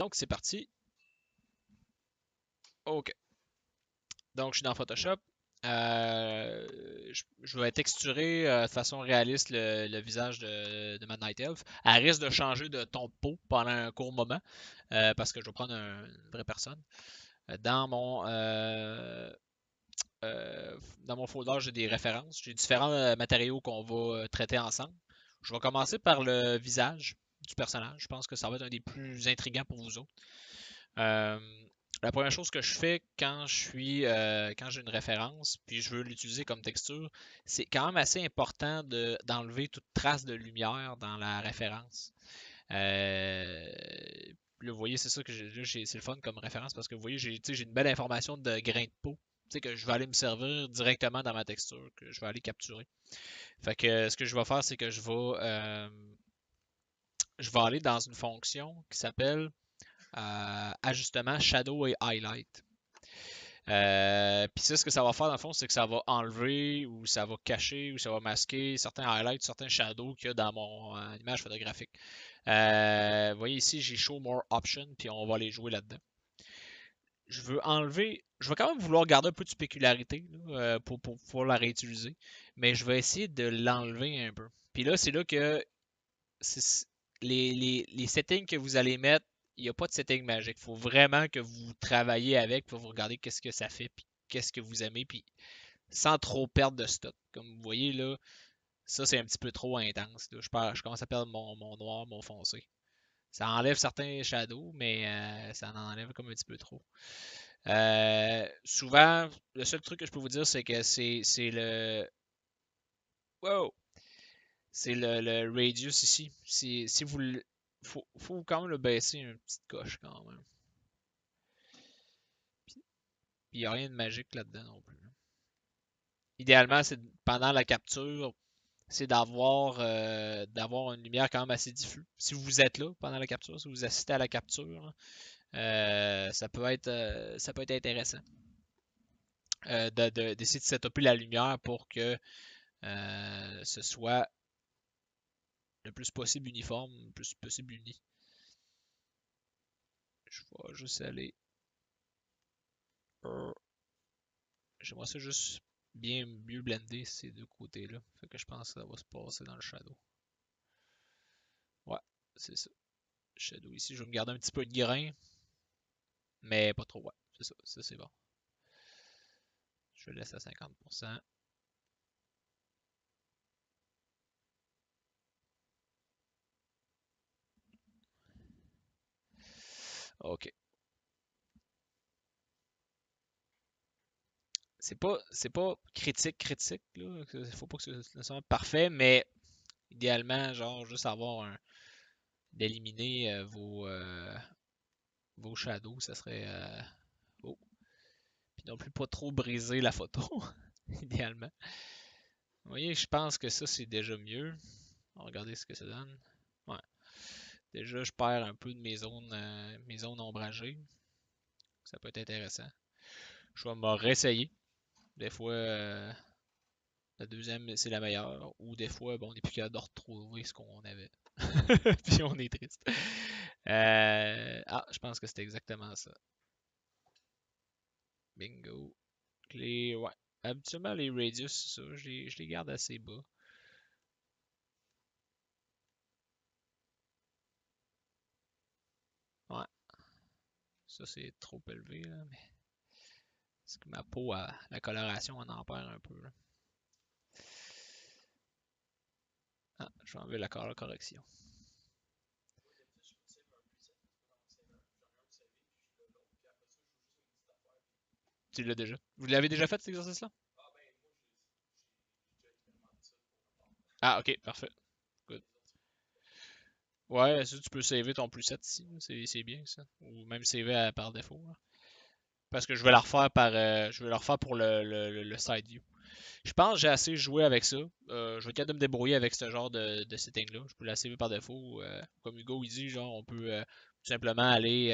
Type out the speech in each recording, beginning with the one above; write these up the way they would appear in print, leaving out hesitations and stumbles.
Donc, c'est parti. OK. Donc, je suis dans Photoshop. Je vais texturer de façon réaliste le visage de ma Night Elf. Elle risque de changer de ton de peau pendant un court moment parce que je vais prendre une vraie personne. Dans mon, euh, dans mon folder, j'ai des références. J'ai différents matériaux qu'on va traiter ensemble. Je vais commencer par le visage du personnage. Je pense que ça va être un des plus intrigants pour vous autres. Euh, la première chose que je fais quand j'ai une référence, puis je veux l'utiliser comme texture, c'est quand même assez important d'enlever toute trace de lumière dans la référence. Là, vous voyez, c'est ça que c'est le fun comme référence parce que vous voyez, j'ai une belle information de grain de peau que je vais aller me servir directement dans ma texture, que je vais aller capturer. Fait que ce que je vais faire, c'est que je vais aller dans une fonction qui s'appelle ajustement shadow et highlight. Puis ça, ce que ça va faire dans le fond, c'est que ça va enlever ou ça va cacher ou ça va masquer certains highlights, certains shadows qu'il y a dans mon image photographique. Vous voyez ici, j'ai Show More Options, puis on va les jouer là-dedans. Je vais quand même vouloir garder un peu de spécularité là, pour pouvoir la réutiliser, mais je vais essayer de l'enlever un peu. Puis là, c'est là que les settings que vous allez mettre, il n'y a pas de setting magique. Il faut vraiment que vous travaillez avec pour vous regarder qu'est-ce que ça fait, puis qu'est-ce que vous aimez, puis sans trop perdre de stock. Comme vous voyez là, ça c'est un petit peu trop intense. Là. Je commence à perdre mon noir, mon foncé. Ça enlève certains shadows, mais ça en enlève comme un petit peu trop. Souvent, le seul truc que je peux vous dire, c'est que c'est le. Wow! C'est le radius ici. Si vous faut quand même le baisser une petite coche quand même. Puis il n'y a rien de magique là-dedans non plus. Idéalement, c'est pendant la capture, c'est d'avoir une lumière quand même assez diffuse. Si vous êtes là pendant la capture, si vous assistez à la capture, ça peut être intéressant d'essayer de setuper la lumière pour que ce soit le plus possible uniforme, le plus possible uni. Je vais juste aller. J'aimerais ça juste bien mieux blender ces deux côtés-là. Fait que je pense que ça va se passer dans le shadow. Ouais, c'est ça. Shadow ici, je vais me garder un petit peu de grain, mais pas trop. Ouais, c'est ça. Ça, c'est bon. Je le laisse à 50%. OK. C'est pas critique, là. Il faut pas que ce soit parfait, mais idéalement, genre, juste avoir d'éliminer vos shadows, ça serait. Oh. Puis non plus pas trop briser la photo, idéalement. Vous voyez, je pense que ça, c'est déjà mieux. On va regarder ce que ça donne. Ouais. Déjà, je perds un peu de mes zones ombragées. Ça peut être intéressant. Je vais me réessayer. Des fois, la deuxième, c'est la meilleure. Ou des fois, bon, on n'est plus capable de retrouver ce qu'on avait. Puis on est triste. Je pense que c'était exactement ça. Bingo. Ouais. Habituellement, les radius, ça, je les garde assez bas. Ouais. Ça, c'est trop élevé, là, mais parce que ma peau, la coloration, on en perd un peu. Là. Je vais enlever la color correction. Tu l'as déjà. Vous l'avez déjà fait cet exercice-là? Ah, ok, parfait. Good. Ouais, ça, tu peux saver ton preset ici. C'est bien ça. Ou même saver par défaut. Là. Parce que je vais le refaire pour le side view. Je pense que j'ai assez joué avec ça. Je vais être capable de me débrouiller avec ce genre de setting-là. Je peux la saver par défaut. Comme Hugo il dit, genre, on peut tout simplement aller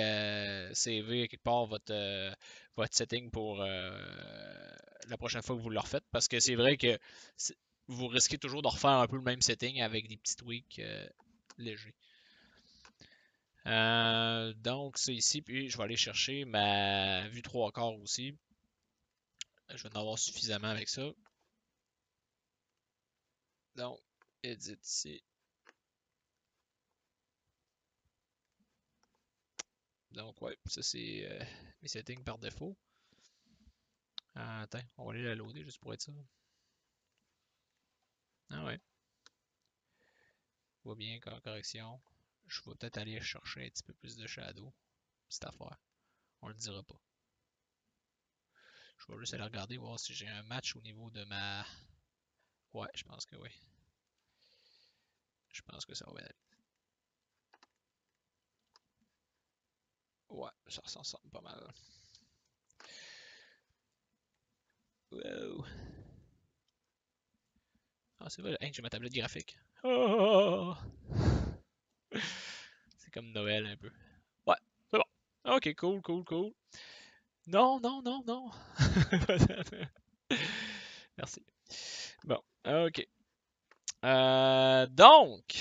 saver quelque part votre setting pour la prochaine fois que vous le refaites. Parce que c'est vrai que vous risquez toujours de refaire un peu le même setting avec des petits tweaks légers. Donc, c'est ici, puis je vais aller chercher ma vue 3/4 aussi. Je vais en avoir suffisamment avec ça. Donc, edit ici. Donc, ouais, ça c'est mes settings par défaut. Attends, on va aller la loader juste pour être sûr. Ah ouais. Va bien, correction. Je vais peut-être aller chercher un petit peu plus de shadow. Petite affaire. On le dira pas. Je vais juste aller regarder, voir si j'ai un match au niveau de ma. Ouais, je pense que oui. Je pense que ça va bien aller. Ouais, ça ressemble pas mal. Wow. Ah, c'est vrai, hey, j'ai ma tablette graphique. Oh! C'est comme Noël un peu. Ouais, c'est bon. Ok, cool, cool, cool. Non, non, non, non. Merci. Bon, ok. Donc,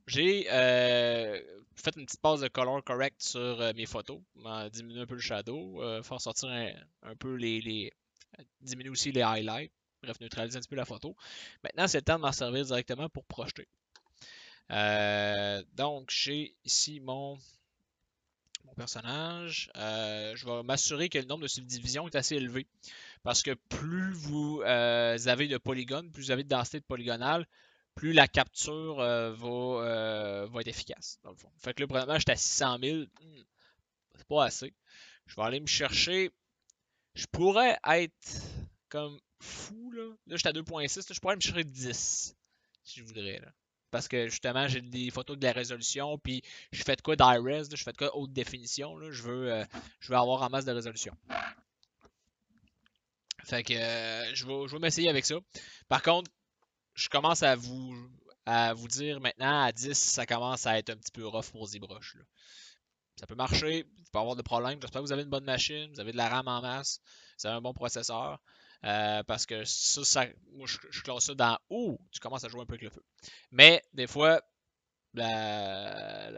j'ai fait une petite passe de color correct sur mes photos. Diminuer un peu le shadow, faire sortir un peu diminuer aussi les highlights. Bref, neutraliser un petit peu la photo. Maintenant, c'est le temps de m'en servir directement pour projeter. Donc, j'ai ici mon personnage. Je vais m'assurer que le nombre de subdivisions est assez élevé. Parce que plus vous avez de polygones, plus vous avez de densité de polygonale, plus la capture va être efficace, dans le fond. Fait que là, premièrement, j'étais à 600 000. C'est pas assez. Je vais aller me chercher. Je pourrais être comme fou, là. Là, j'étais à 2.6. Je pourrais me chercher 10 si je voudrais, là. Parce que justement, j'ai des photos de la résolution, puis je fais de quoi d'I-Res, je fais de quoi haute définition, là. Je veux avoir en masse de résolution. Fait que je vais m'essayer avec ça. Par contre, je commence à vous dire maintenant, à 10, ça commence à être un petit peu rough pour ZBrush. Là. Ça peut marcher, vous pouvez avoir de problèmes. J'espère que vous avez une bonne machine, vous avez de la RAM en masse, vous avez un bon processeur. Parce que moi, je classe ça dans oh, tu commences à jouer un peu avec le feu. Mais des fois, la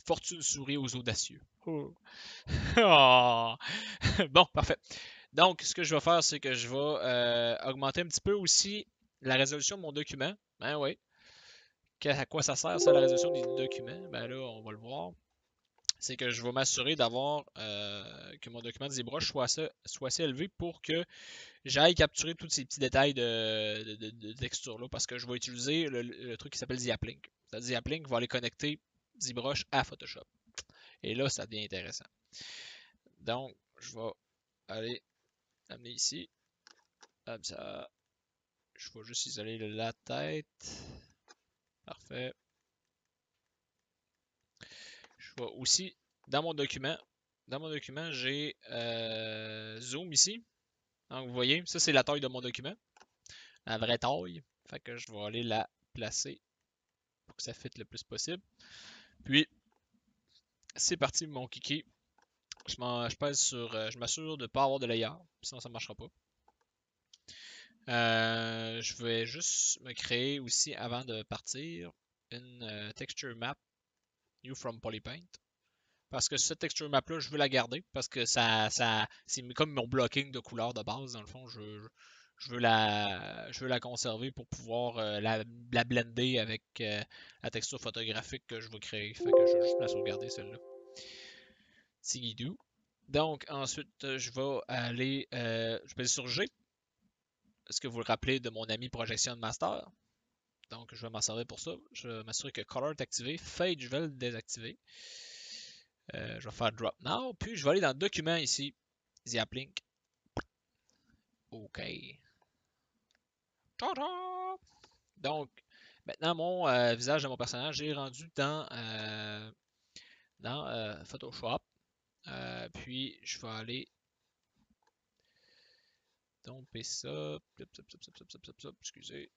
fortune sourit aux audacieux. Oh. Oh. Bon, parfait. Donc, ce que je vais faire, c'est que je vais augmenter un petit peu aussi la résolution de mon document. Ben oui. À quoi ça sert, ça, la résolution des documents? Ben là, on va le voir. C'est que je vais m'assurer d'avoir que mon document de ZBrush soit assez élevé pour que j'aille capturer tous ces petits détails de texture-là parce que je vais utiliser le truc qui s'appelle ZAppLink. ZAppLink va aller connecter ZBrush à Photoshop. Et là, ça devient intéressant. Donc, je vais aller l'amener ici. Comme ça. Je vais juste isoler la tête. Parfait. Je vais aussi, dans mon document, j'ai Zoom ici. Donc, vous voyez, ça, c'est la taille de mon document. La vraie taille. Fait que je vais aller la placer pour que ça fitte le plus possible. Puis, c'est parti, mon kiki. Je pèse sur. Je m'assure de ne pas avoir de layer, sinon ça ne marchera pas. Je vais juste me créer aussi, avant de partir, une texture map New from Polypaint. Parce que cette texture map-là, je veux la garder parce que c'est comme mon blocking de couleurs de base. Dans le fond, je veux la conserver pour pouvoir la blender avec la texture photographique que je veux créer. Fait que je vais juste la sauvegarder celle-là. Tigidou. Donc ensuite, je vais aller, je vais sur G. Est-ce que vous le rappelez de mon ami Projection Master? Donc je vais m'en servir pour ça. Je vais m'assurer que Color est activé. Fade, je vais le désactiver. Je vais faire Drop Now. Puis je vais aller dans Document ici. ZAppLink. OK. Donc, maintenant, mon visage de mon personnage est rendu dans Photoshop. Puis, je vais aller domper ça. Excusez.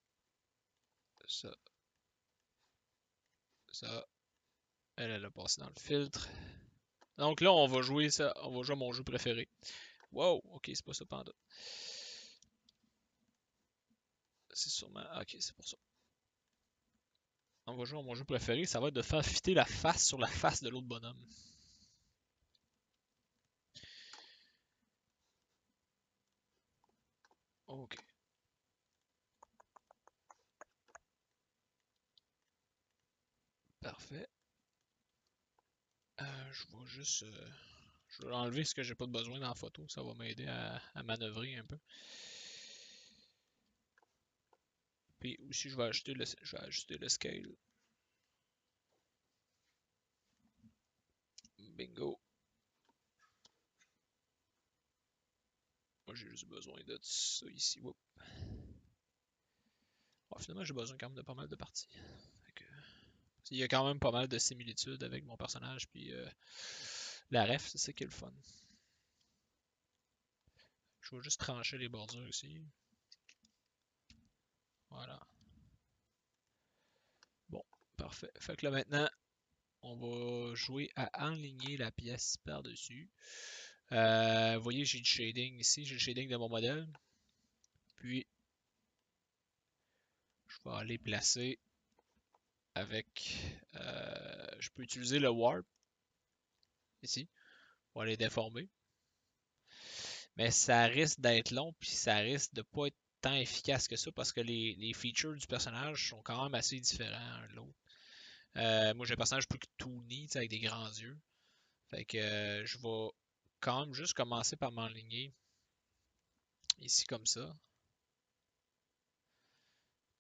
Ça. Ça. Elle a passé dans le filtre. Donc là, on va jouer ça. On va jouer à mon jeu préféré. Wow, ok, c'est pas ça pendant. C'est sûrement. Ok, c'est pour ça. On va jouer à mon jeu préféré, ça va être de faire fitter la face sur la face de l'autre bonhomme. Ok. Parfait. Je vais juste... je vais enlever ce que j'ai pas besoin dans la photo. Ça va m'aider à manœuvrer un peu. Puis aussi, je vais ajuster le scale. Bingo. Moi, j'ai juste besoin de ça ici. Oups. Bon, finalement, j'ai besoin quand même de pas mal de parties. Il y a quand même pas mal de similitudes avec mon personnage. Puis la ref, c'est ça qui est le fun. Je vais juste trancher les bordures ici. Voilà. Bon, parfait. Fait que là maintenant, on va jouer à enligner la pièce par-dessus. Vous voyez, j'ai du shading ici. J'ai le shading de mon modèle. Puis, je vais aller placer avec... je peux utiliser le warp ici pour aller déformer. Mais ça risque d'être long, puis ça risque de pas être tant efficace que ça parce que les features du personnage sont quand même assez différents l'un de l'autre. Moi, j'ai un personnage plus que toony, avec des grands yeux. Fait que je vais quand même juste commencer par m'enligner ici comme ça.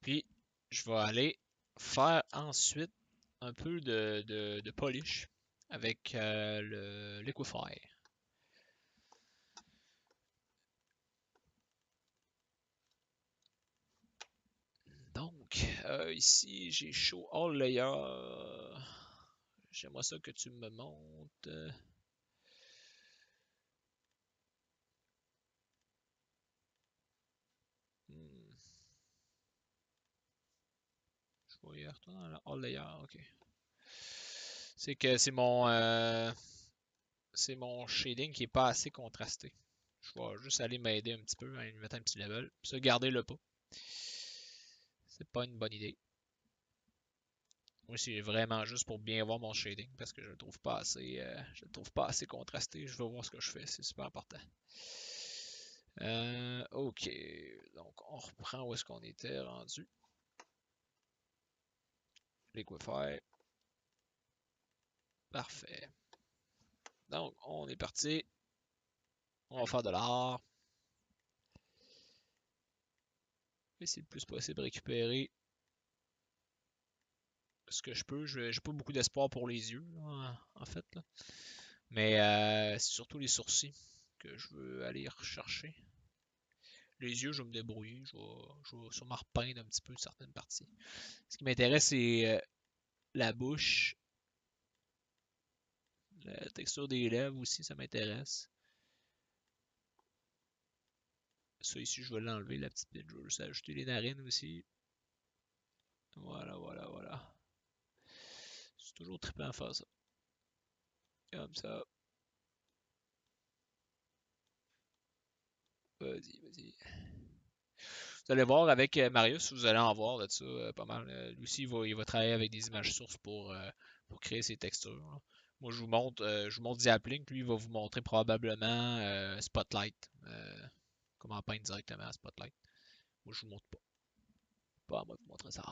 Puis, je vais aller faire ensuite un peu de polish avec le Liquify. Donc, ici, j'ai Show All Layer. J'aimerais ça que tu me montres. Hmm, je vais y retourner dans le All Layer, ok. C'est que c'est mon shading qui est pas assez contrasté. Je vais juste aller m'aider un petit peu, à lui mettre un petit level. Ça, gardez-le pas. C'est pas une bonne idée. Moi, c'est vraiment juste pour bien voir mon shading parce que je le trouve pas assez, je le trouve pas assez contrasté. Je veux voir ce que je fais, c'est super important. Ok, donc on reprend où est-ce qu'on était rendu. Liquify. Parfait. Donc, on est parti. On va faire de l'art. Essayer le plus possible récupérer ce que je peux. J'ai pas beaucoup d'espoir pour les yeux, là, en fait. Là. Mais c'est surtout les sourcils que je veux aller rechercher. Les yeux, je vais me débrouiller. Je vais sûrement repeindre un petit peu certaines parties. Ce qui m'intéresse, c'est la bouche. La texture des lèvres aussi, ça m'intéresse. Ça ici, je vais l'enlever, la petite bite. Je vais juste ajouter les narines aussi. Voilà, voilà, voilà. C'est toujours trippant à faire ça. Comme ça. Vas-y, vas-y. Vous allez voir avec Marius, vous allez en voir de ça pas mal. Lui aussi, il va travailler avec des images sources pour créer ses textures. Là. Moi, je vous montre Diaplink. Lui, il va vous montrer probablement Spotlight. Comment peindre directement à Spotlight. Moi, je vous montre pas. Pas à moi de vous montrer ça.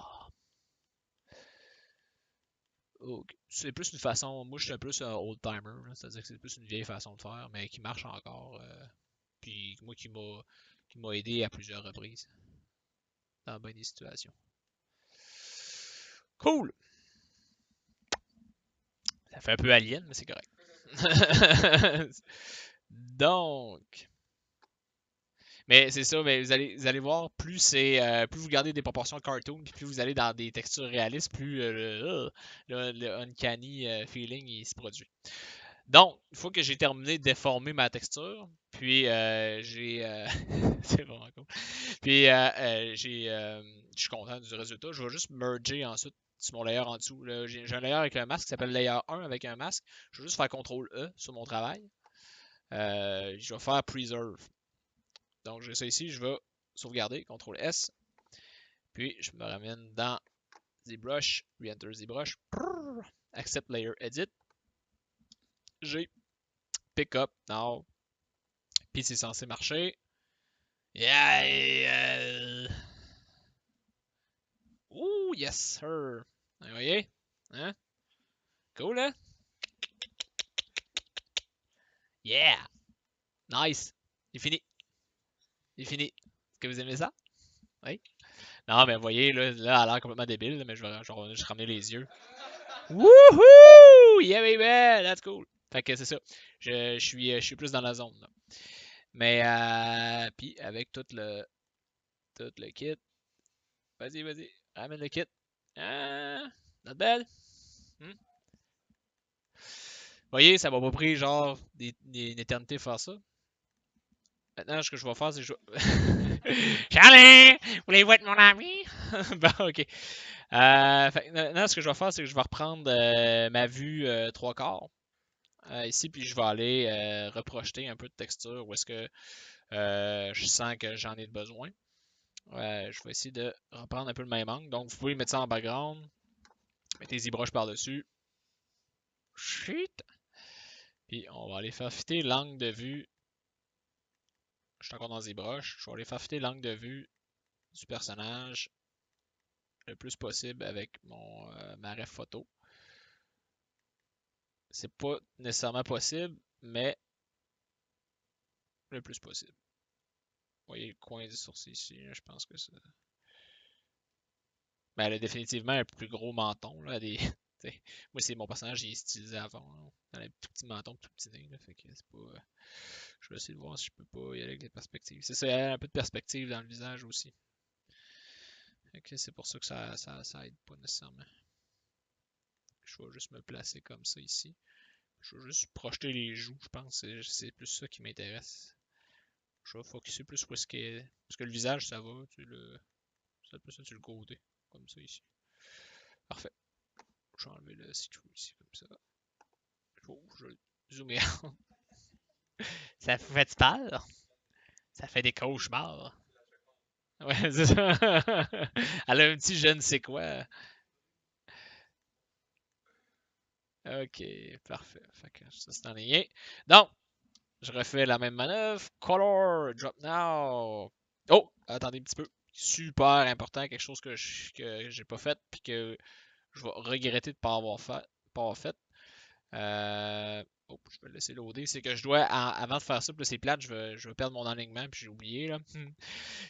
Okay. C'est plus une façon. Moi, je suis un peu un old-timer. C'est-à-dire que c'est plus une vieille façon de faire, mais qui marche encore. Puis moi, qui m'a aidé à plusieurs reprises dans bien des situations. Cool! Ça fait un peu alien, mais c'est correct. Donc, mais c'est ça, mais vous allez voir, plus vous gardez des proportions cartoon, puis plus vous allez dans des textures réalistes, plus le uncanny feeling il se produit. Donc, une fois que j'ai terminé de déformer ma texture, puis c'est vraiment cool. Puis je suis content du résultat. Je vais juste merger ensuite sur mon layer en dessous. J'ai un layer avec un masque qui s'appelle layer 1 avec un masque. Je vais juste faire CTRL E sur mon travail. Je vais faire Preserve. Donc j'ai ça ici, je vais sauvegarder, CTRL S. Puis je me ramène dans ZBrush, re-enter ZBrush, accept layer edit, G, pick up, now, puis c'est censé marcher. Yeah! Ouh, yes sir! Vous voyez? Hein? Cool, hein? Yeah! Nice! Il est fini. Il est fini. Est-ce que vous aimez ça? Oui? Non, mais vous voyez, là, elle a l'air complètement débile, mais je vais juste ramener les yeux. Wouhou! Yeah, baby! That's cool! Fait que c'est ça. Je suis plus dans la zone, là. Mais, puis avec tout le kit. Vas-y, vas-y. Ramène le kit. Ah, not bad. Hmm? Vous voyez, ça m'a pas pris genre une éternité faire ça. Maintenant, ce que je vais faire, c'est que je vais... Charlie! Voulez-vous être mon ami? Bon, ok. Maintenant, ce que je vais faire, c'est que je vais reprendre ma vue 3 quarts ici, puis je vais aller reprojeter un peu de texture où est-ce que je sens que j'en ai besoin. Je vais essayer de reprendre un peu le même angle. Donc, vous pouvez mettre ça en background. Mettez ZBrush par-dessus. Shit! Puis, on va aller faire fitter l'angle de vue. Je suis encore dans ZBrush. Je vais aller faire fitter l'angle de vue du personnage le plus possible avec ma ref photo. C'est pas nécessairement possible, mais le plus possible. Vous voyez le coin du sourcil ici, je pense que ça. Ben, elle a définitivement un plus gros menton. Là, moi, c'est mon personnage, il est stylisé avant. Là. Elle a un tout petit menton, tout petit nez. Là, fait que c'est pas. Je vais essayer de voir si je peux pas y aller avec les perspectives. C'est ça, elle a un peu de perspective dans le visage aussi. C'est pour ça que ça aide pas nécessairement. Je vais juste me placer comme ça ici. Je vais juste projeter les joues, je pense. C'est plus ça qui m'intéresse. Je vais focuser plus où est-ce que. Parce que le visage, ça va. C'est plus ça, tu le côté. Comme ça ici. Parfait. Je vais enlever le see-through ici, comme ça. Je vais zoomer out. Ça fait peur? Ça fait des cauchemars. Ouais, c'est ça. Elle a un petit je ne sais quoi. Ok, parfait. Fait que ça, c'est enligné. Donc, je refais la même manœuvre. Color, drop now. Oh, attendez un petit peu. Super important, quelque chose que j'ai pas fait puis que je vais regretter de ne pas avoir fait. Oh, je vais le laisser loader. C'est que je dois, avant de faire ça, puis c'est plate, je vais perdre mon alignement, puis j'ai oublié, là.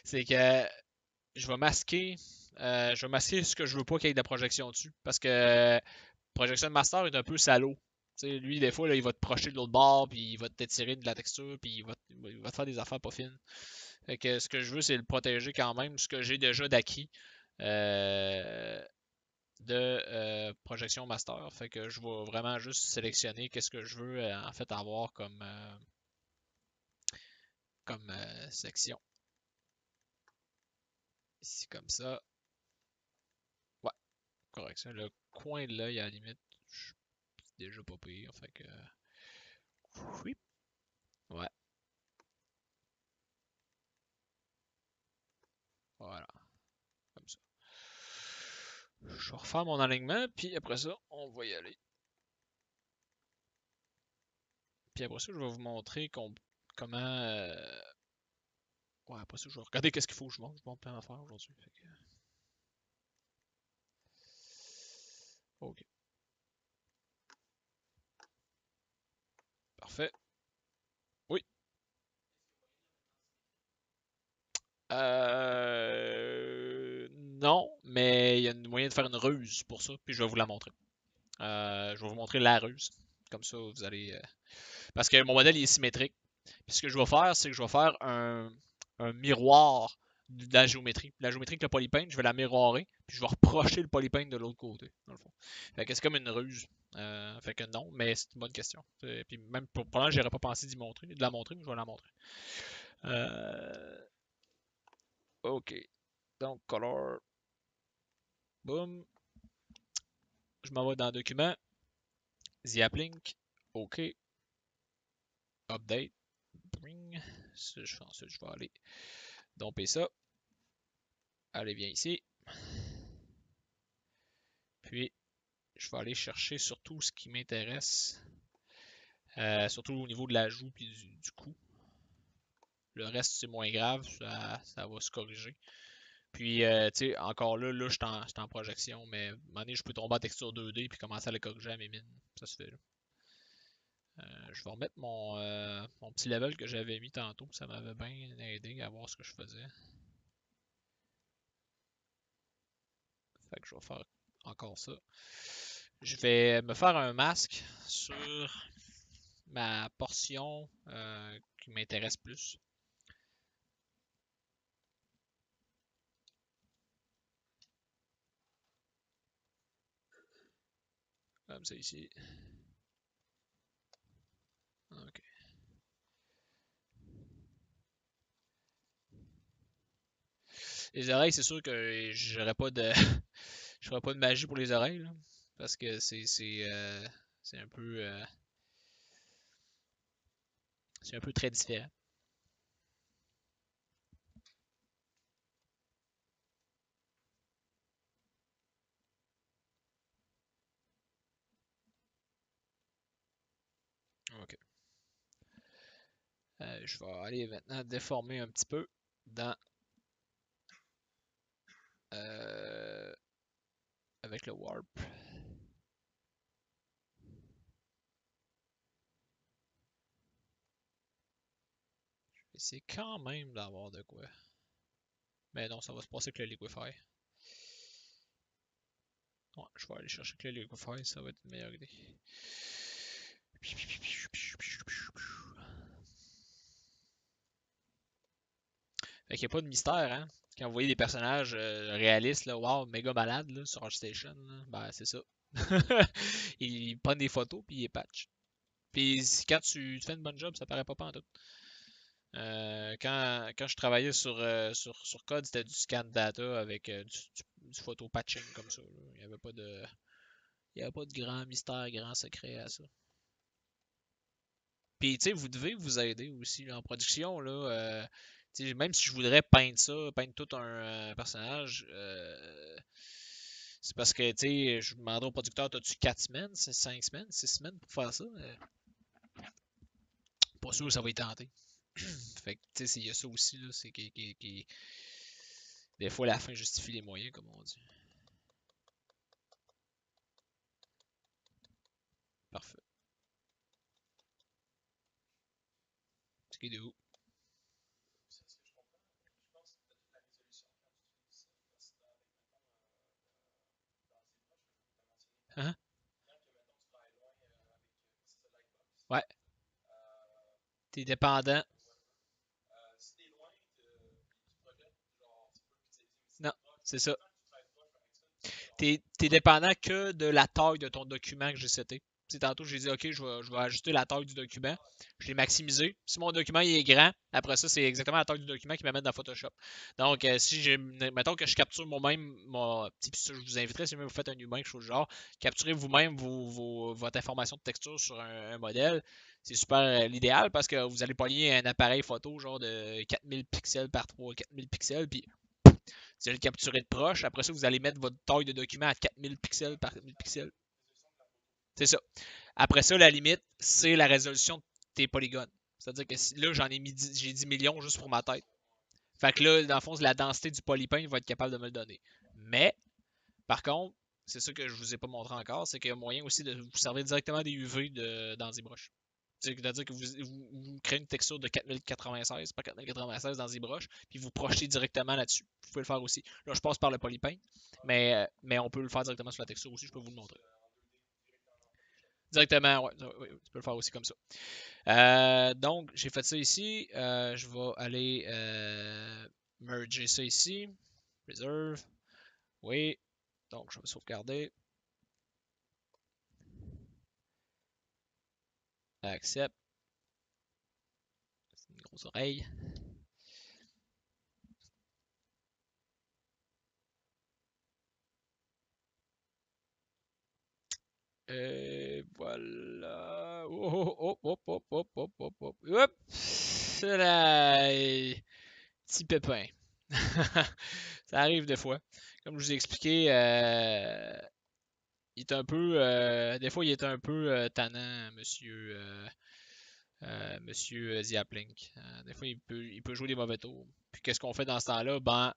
C'est que je vais masquer. Je vais masquer ce que je veux pas qu'il y ait de projection dessus. Parce que Projection Master est un peu salaud. T'sais, lui, des fois, là, il va te projeter de l'autre bord, puis il va t'étirer de la texture, puis il va te faire des affaires pas fines. Fait que ce que je veux, c'est le protéger quand même, ce que j'ai déjà d'acquis euh, de projection master. Fait que je vais vraiment juste sélectionner qu'est-ce que je veux en fait avoir comme section. Ici comme ça. Ouais, correct. Ça, le coin de l'œil à la limite, c'est déjà pas pire. Fait que. Oui. Ouais, voilà. Comme ça. Je vais refaire mon alignement, puis après ça, on va y aller. Puis après ça, je vais vous montrer comment. Ouais, après ça, je vais regarder qu'est-ce qu'il faut que je monte. Je monte plein d'affaires aujourd'hui. Ok, parfait. Oui. Non, mais il y a un moyen de faire une ruse pour ça, puis je vais vous la montrer. Je vais vous montrer la ruse. Comme ça, vous allez. Parce que mon modèle il est symétrique. Puis ce que je vais faire, c'est que je vais faire un miroir de la géométrie. La géométrie avec le polypaint, je vais la miroirer, puis je vais reprocher le polypaint de l'autre côté, dans le fond. Fait que c'est comme une ruse. Fait que non, mais c'est une bonne question. Puis même pour l'instant, j'aurais pas pensé de la montrer, mais je vais la montrer. Ok. Donc, color. Boom. Je m'en vais dans document. The App Link. OK. Update. Bring. Ensuite, je vais aller domper ça. Allez, viens ici. Puis, je vais aller chercher surtout ce qui m'intéresse, surtout au niveau de la joue et du cou. Le reste, c'est moins grave, ça va se corriger. Puis, tu sais, encore là, je suis en projection, mais à un moment donné, je peux tomber en texture 2D puis commencer à la corriger à mes mines. Ça se fait là. Je vais remettre mon petit level que j'avais mis tantôt. Ça m'avait bien aidé à voir ce que je faisais. Fait que je vais faire encore ça. Je vais me faire un masque sur ma portion qui m'intéresse plus. Comme ça ici. Ok. Les oreilles, c'est sûr que j'aurais pas de je ferai pas de magie pour les oreilles là, parce que c'est un peu très différent. Ok. Je vais aller maintenant déformer un petit peu dans euh, avec le warp. Je vais essayer quand même d'avoir de quoi. Mais non, ça va se passer avec le liquify. Ouais, je vais aller chercher avec le liquify, ça va être une meilleure idée. Fait qu'il n'y a pas de mystère, hein. Quand vous voyez des personnages réalistes, là, wow, méga malades là, sur ArtStation, là, ben c'est ça. Ils prennent des photos puis ils les patchent. Puis quand tu fais une bonne job, ça paraît pas en tout. Quand je travaillais sur code, c'était du scan data avec du photo patching comme ça. Là. Il y avait pas de grand mystère, grand secret à ça. Puis, tu sais, vous devez vous aider aussi là, en production. Là, même si je voudrais peindre ça, peindre tout un personnage, c'est parce que, tu sais, je demanderais au producteur, as-tu 4 semaines, 5 semaines, 6 semaines pour faire ça? Pas sûr que ça va être tenté. Fait que, tu sais, il y a ça aussi, là, c'est des fois, la fin justifie les moyens, comme on dit. Parfait. C'est de où? Hein? Ouais. T'es dépendant. Non, c'est ça. T'es dépendant que de la taille de ton document que j'ai seté. T'sais, tantôt, j'ai dit, OK, je vais ajuster la taille du document. Je l'ai maximisé. Si mon document il est grand, après ça, c'est exactement la taille du document qui m'amène dans Photoshop. Donc, si j'ai, mettons que je capture moi-même, je vous inviterai, si même vous faites un humain, quelque chose du genre, capturez vous-même votre information de texture sur un modèle. C'est super l'idéal parce que vous allez pogner un appareil photo genre de 4000 pixels par 4000 pixels, puis vous allez le capturer de proche. Après ça, vous allez mettre votre taille de document à 4000 pixels par 4000 pixels. C'est ça. Après ça, la limite, c'est la résolution de tes polygones. C'est-à-dire que là, j'ai 10 millions juste pour ma tête. Fait que là, dans le fond, la densité du polypaint va être capable de me le donner. Mais, par contre, c'est ça que je vous ai pas montré encore, c'est qu'il y a moyen aussi de vous servir directement des UV dans ZBrush. C'est-à-dire que vous créez une texture de 4096 par 4096 dans ZBrush, puis vous projetez directement là-dessus. Vous pouvez le faire aussi. Là, je passe par le polypaint, mais on peut le faire directement sur la texture aussi, je peux vous le montrer. Directement, ouais, oui, tu peux le faire aussi comme ça. Donc, j'ai fait ça ici. Je vais aller merger ça ici. Reserve. Oui. Donc, je vais sauvegarder. Accept. C'est une grosse oreille. Et voilà. Oh, oh, oh, hop, hop, hop, hop, hop, hop. Hop. Là. Petit pépin. Ça arrive des fois. Comme je vous ai expliqué, il est un peu. Des fois, il est un peu tannant, monsieur Ziaplink. Des fois, il peut jouer des mauvais tours. Puis qu'est-ce qu'on fait dans ce temps-là? Ben,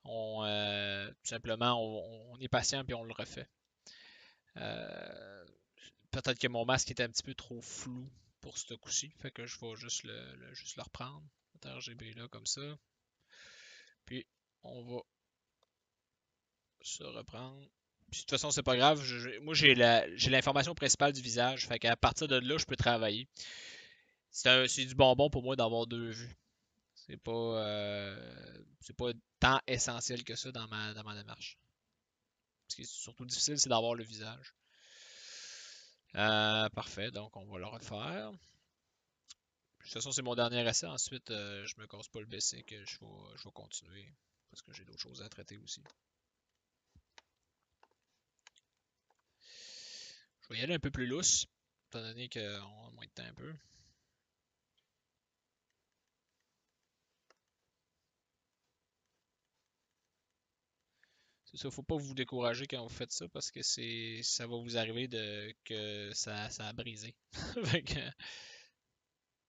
tout simplement, on est patient puis on le refait. Euh, Peut-être que mon masque était un petit peu trop flou pour ce coup-ci. Fait que je vais juste le reprendre. RGB là comme ça. Puis on va se reprendre. Puis de toute façon, c'est pas grave. Moi, j'ai l'information principale du visage. Fait qu'à partir de là, je peux travailler. C'est du bonbon pour moi d'avoir deux vues. C'est pas tant essentiel que ça dans ma démarche. Ce qui est surtout difficile, c'est d'avoir le visage. Parfait, donc on va le refaire. De toute façon, c'est mon dernier essai. Ensuite, je me casse pas le BC que je vais continuer. Parce que j'ai d'autres choses à traiter aussi. Je vais y aller un peu plus lousse, étant donné qu'on a moins de temps un peu. C'est ça, faut pas vous décourager quand vous faites ça parce que ça va vous arriver que ça a brisé. Fait que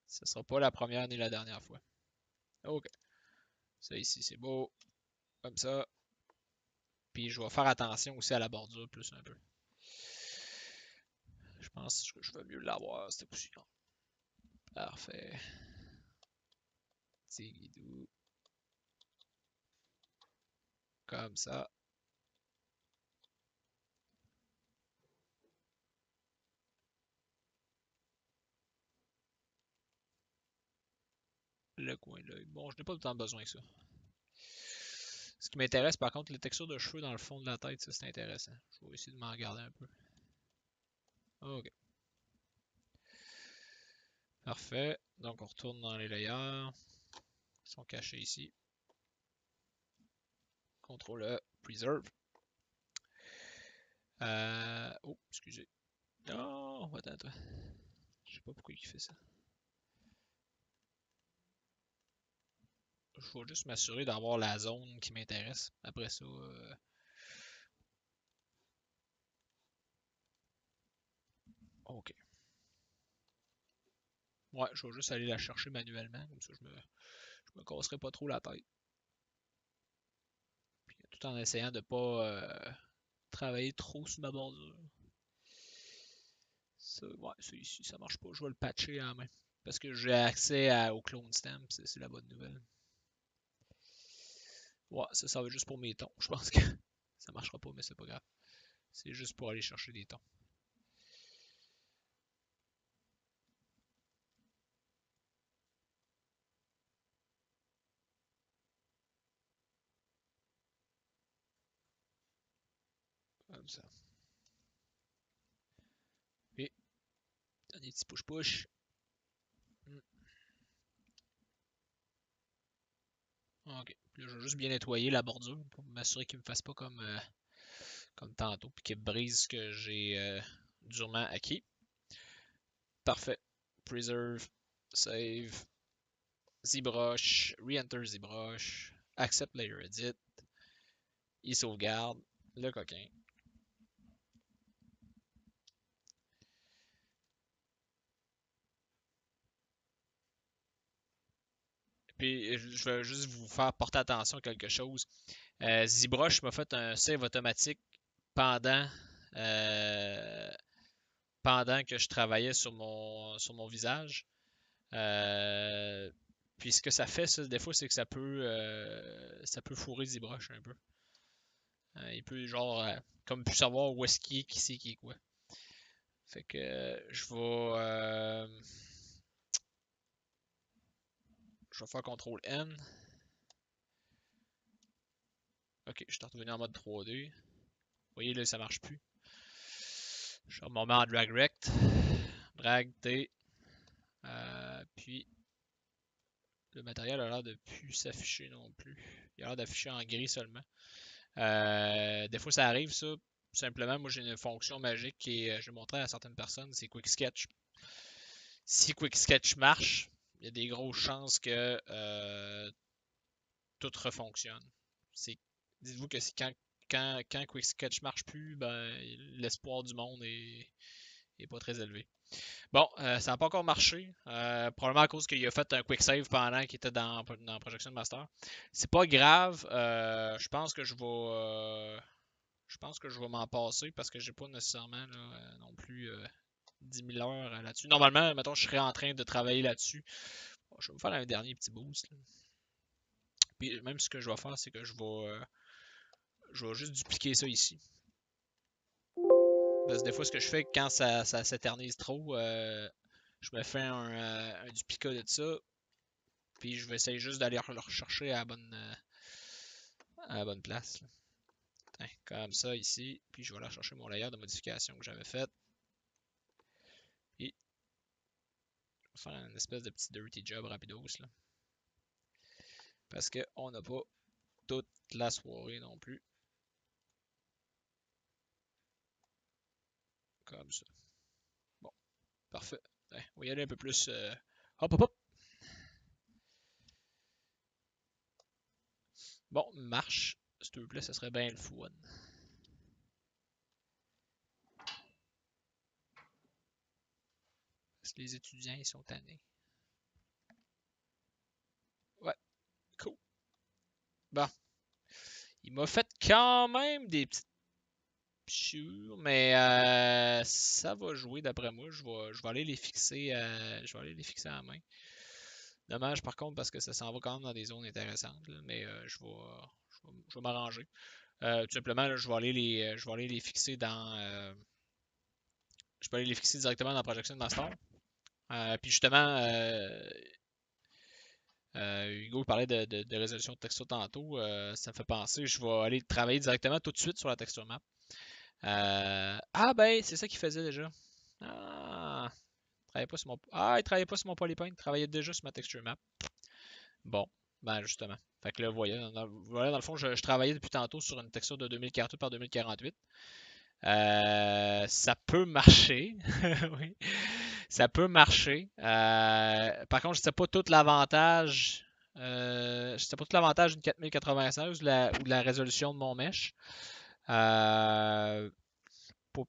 ce sera pas la première ni la dernière fois. Ok. Ça ici, c'est beau. Comme ça. Puis je vais faire attention aussi à la bordure plus un peu. Je pense que je vais mieux l'avoir, cette coup-ci. Parfait. Petit guidou. Comme ça. Le coin là. Bon, je n'ai pas tant besoin que ça. Ce qui m'intéresse, par contre, les textures de cheveux dans le fond de la tête, ça c'est intéressant. Je vais essayer de m'en regarder un peu. Ok. Parfait. Donc on retourne dans les layers. Ils sont cachés ici. CTRL E, Preserve. Oh, excusez. Non, attends, toi. Je sais pas pourquoi il fait ça. Je vais juste m'assurer d'avoir la zone qui m'intéresse. Après ça, ok. Ouais, je vais juste aller la chercher manuellement. Comme ça, je me casserai pas trop la tête. Puis, tout en essayant de pas travailler trop sur ma bordure. Ça, ouais, ça ici, ça marche pas. Je vais le patcher en main. Parce que j'ai accès au clone stamp, c'est la bonne nouvelle. Ouais, ça va juste pour mes tons. Je pense que ça marchera pas, mais c'est pas grave. C'est juste pour aller chercher des tons. Comme ça. Et dernier petit push-push. Ok. Puis là, je vais juste bien nettoyer la bordure pour m'assurer qu'il ne me fasse pas comme tantôt, puis qu'il brise ce que j'ai durement acquis. Parfait. Preserve, save, ZBrush, re-enter ZBrush, accept layer edit, il sauvegarde le coquin. Puis je vais juste vous faire porter attention à quelque chose. ZBrush m'a fait un save automatique pendant, euh, pendant que je travaillais sur mon visage. Euh, Puis ce que ça fait, ça, des fois, c'est que ça peut fourrer ZBrush un peu. Il peut, genre, comme plus savoir où est-ce qu'il est, qui c'est qui est quoi. Fait que je vais faire CTRL N. Ok, je suis revenu en mode 3D. Vous voyez, là, ça marche plus. Je me remets en drag rect. Drag T. Puis le matériel a l'air de plus s'afficher non plus. Il a l'air d'afficher en gris seulement. Des fois, ça arrive, ça. Simplement, moi, j'ai une fonction magique qui je vais montrer à certaines personnes, c'est Quick Sketch. Si Quick Sketch marche, il y a des grosses chances que tout refonctionne. Dites-vous que c'est quand quand Quick Sketch marche plus, ben, l'espoir du monde est pas très élevé. Bon, ça n'a pas encore marché. Probablement à cause qu'il a fait un quick save pendant qu'il était dans Projection Master. C'est pas grave. Je pense que je vais m'en passer parce que j'ai pas nécessairement là, non plus 10 000 heures là-dessus. Normalement, mettons, je serais en train de travailler là-dessus. Bon, je vais me faire un dernier petit boost. Là. Puis même ce que je vais faire, c'est que je vais juste dupliquer ça ici. Parce que des fois, ce que je fais quand ça s'éternise trop, je me fais un duplicat de ça. Puis je vais essayer juste d'aller le rechercher à la bonne place. Là. Tiens, comme ça ici. Puis je vais aller chercher mon layer de modification que j'avais fait. Puis je vais faire une espèce de petit dirty job rapidos. Là. Parce qu'on n'a pas toute la soirée non plus. Comme ça. Bon, parfait. On va y aller un peu plus. Hop, hop, hop. Bon, marche. S'il te plaît, ça serait bien le fun. Parce que les étudiants, ils sont tannés. Ouais, cool. Bon. Il m'a fait quand même des petites piqûres, mais ça va jouer d'après moi. Je vais aller les fixer, je vais aller les fixer à la main. Dommage par contre parce que ça s'en va quand même dans des zones intéressantes, là, mais je vais m'arranger. Tout simplement, là, je vais aller les fixer dans. Je peux aller les fixer directement dans Projection Master. Puis justement, Hugo parlait de résolution de texture tantôt. Ça me fait penser, je vais aller travailler directement tout de suite sur la texture map. Ah ben, c'est ça qu'il faisait déjà. Ah, il travaillait pas sur mon polypoint, il travaillait déjà sur ma texture map. Bon, ben justement. Fait que là, vous voyez, voilà, dans le fond, je travaillais depuis tantôt sur une texture de 2048 par 2048. Ça peut marcher. Oui. Ça peut marcher. Par contre, je ne sais pas tout l'avantage. Je sais pas tout l'avantage d'une 4096 ou de la résolution de mon mesh. Pas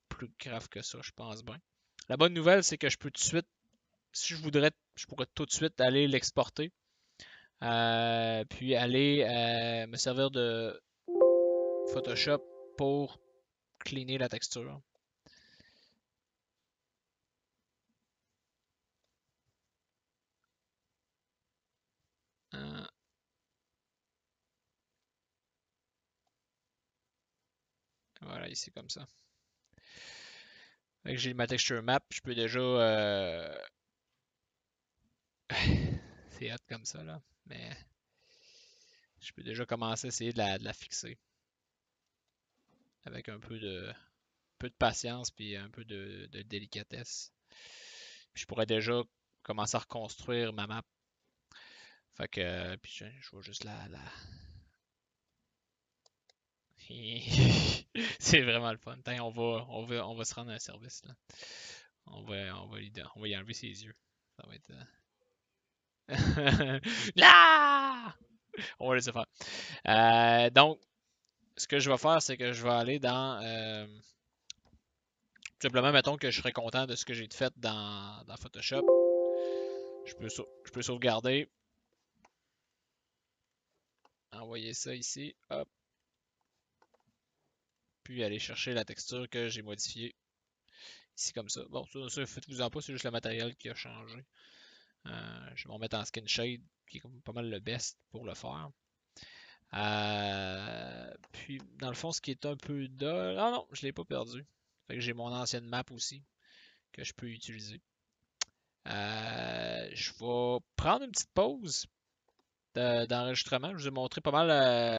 plus grave que ça, je pense bien. La bonne nouvelle, c'est que je peux tout de suite, si je voudrais, je pourrais tout de suite aller l'exporter. Puis aller me servir de Photoshop pour cleaner la texture. Euh, voilà, ici comme ça. J'ai ma texture map, je peux déjà. C'est hot comme ça, là. Mais je peux déjà commencer à essayer de la fixer. Avec un peu de patience puis un peu de délicatesse. Puis je pourrais déjà commencer à reconstruire ma map. Fait que. Puis je vois juste la... C'est vraiment le fun. Tain, on va se rendre à un service, là. On va y enlever ses yeux. Ça va être. Ah! On va laisser faire. Donc, ce que je vais faire, c'est que je vais aller dans. Tout simplement, mettons que je serais content de ce que j'ai fait dans Photoshop. Je peux sauvegarder. Envoyer ça ici. Hop. Puis aller chercher la texture que j'ai modifiée. Ici comme ça. Bon, ça faites-vous-en pas, c'est juste le matériel qui a changé. Je vais m'en mettre en skin shade, qui est comme pas mal le best pour le faire. Puis, dans le fond, ce qui est un peu dol. Ah non, je ne l'ai pas perdu. Fait que j'ai mon ancienne map aussi que je peux utiliser. Je vais prendre une petite pause d'enregistrement. Je vous ai montré pas mal